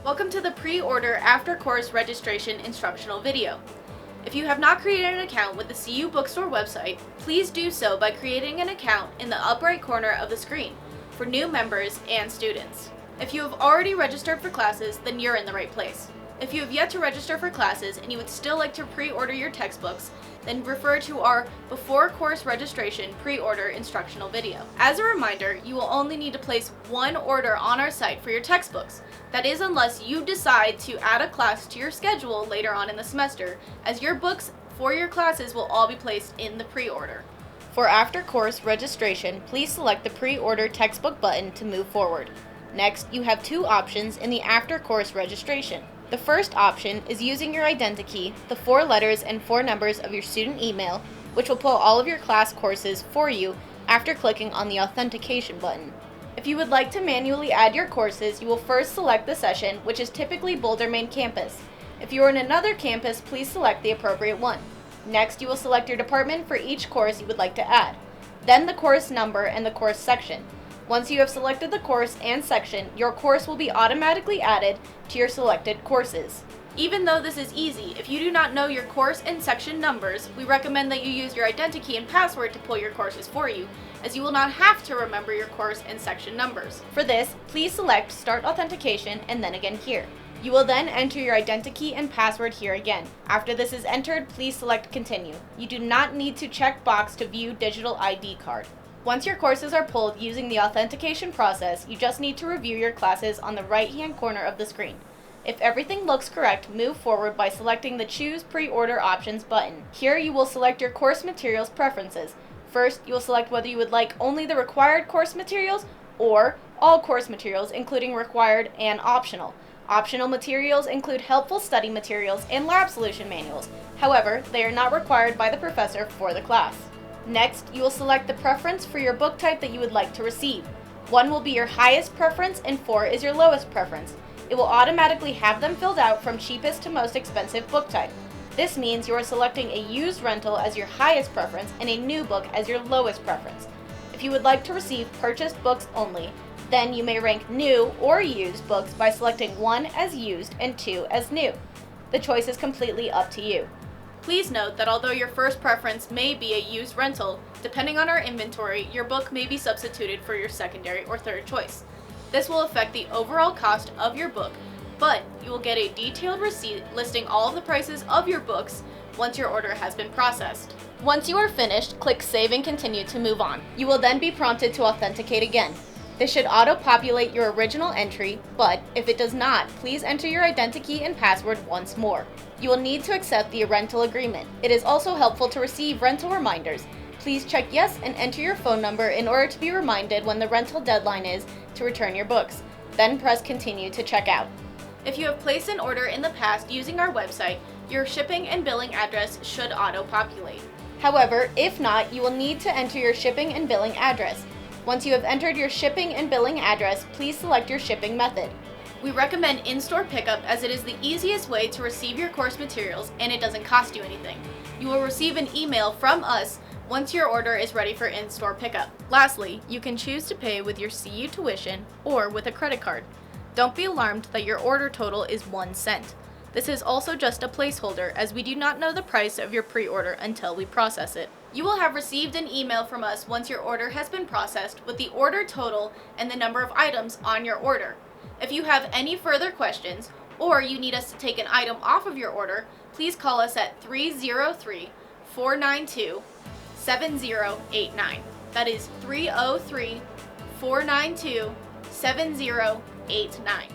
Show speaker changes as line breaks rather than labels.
Welcome to the pre-order after course registration instructional video. If you have not created an account with the CU Bookstore website, please do so by creating an account in the upper right corner of the screen for new members and students. If you have already registered for classes, then you're in the right place. If you have yet to register for classes and you would still like to pre-order your textbooks, then refer to our before course registration pre-order instructional video. As a reminder, you will only need to place one order on our site for your textbooks. That is, unless you decide to add a class to your schedule later on in the semester, as your books for your classes will all be placed in the pre-order. For after course registration, please select the pre-order textbook button to move forward. Next, you have two options in the after course registration. The first option is using your identikey, the 4 letters and 4 numbers of your student email, which will pull all of your class courses for you after clicking on the authentication button. If you would like to manually add your courses, you will first select the session, which is typically Boulder Main campus. If you are in another campus, please select the appropriate one. Next, you will select your department for each course you would like to add, then the course number and the course section. Once you have selected the course and section, your course will be automatically added to your selected courses. Even though this is easy, if you do not know your course and section numbers, we recommend that you use your identikey and password to pull your courses for you, as you will not have to remember your course and section numbers. For this, please select Start Authentication and then again here. You will then enter your identikey and password here again. After this is entered, please select Continue. You do not need to check box to view digital ID card. Once your courses are pulled using the authentication process, you just need to review your classes on the right-hand corner of the screen. If everything looks correct, move forward by selecting the Choose Pre-Order Options button. Here you will select your course materials preferences. First, you will select whether you would like only the required course materials or all course materials, including required and optional. Optional materials include helpful study materials and lab solution manuals. However, they are not required by the professor for the class. Next, you will select the preference for your book type that you would like to receive. 1 will be your highest preference and 4 is your lowest preference. It will automatically have them filled out from cheapest to most expensive book type. This means you are selecting a used rental as your highest preference and a new book as your lowest preference. If you would like to receive purchased books only, then you may rank new or used books by selecting 1 as used and 2 as new. The choice is completely up to you. Please note that although your first preference may be a used rental, depending on our inventory, your book may be substituted for your secondary or third choice. This will affect the overall cost of your book, but you will get a detailed receipt listing all of the prices of your books once your order has been processed. Once you are finished, click Save and Continue to move on. You will then be prompted to authenticate again. This should auto-populate your original entry, but if it does not, please enter your identikey and password once more. You will need to accept the rental agreement. It is also helpful to receive rental reminders. Please check yes and enter your phone number in order to be reminded when the rental deadline is to return your books. Then press Continue to check out. If you have placed an order in the past using our website, your shipping and billing address should auto-populate. However, if not, you will need to enter your shipping and billing address. Once you have entered your shipping and billing address, please select your shipping method. We recommend in-store pickup as it is the easiest way to receive your course materials and it doesn't cost you anything. You will receive an email from us once your order is ready for in-store pickup. Lastly, you can choose to pay with your CU tuition or with a credit card. Don't be alarmed that your order total is 1 cent. This is also just a placeholder as we do not know the price of your pre-order until we process it. You will have received an email from us once your order has been processed with the order total and the number of items on your order. If you have any further questions or you need us to take an item off of your order, please call us at 303-492-7089. That is 303-492-7089.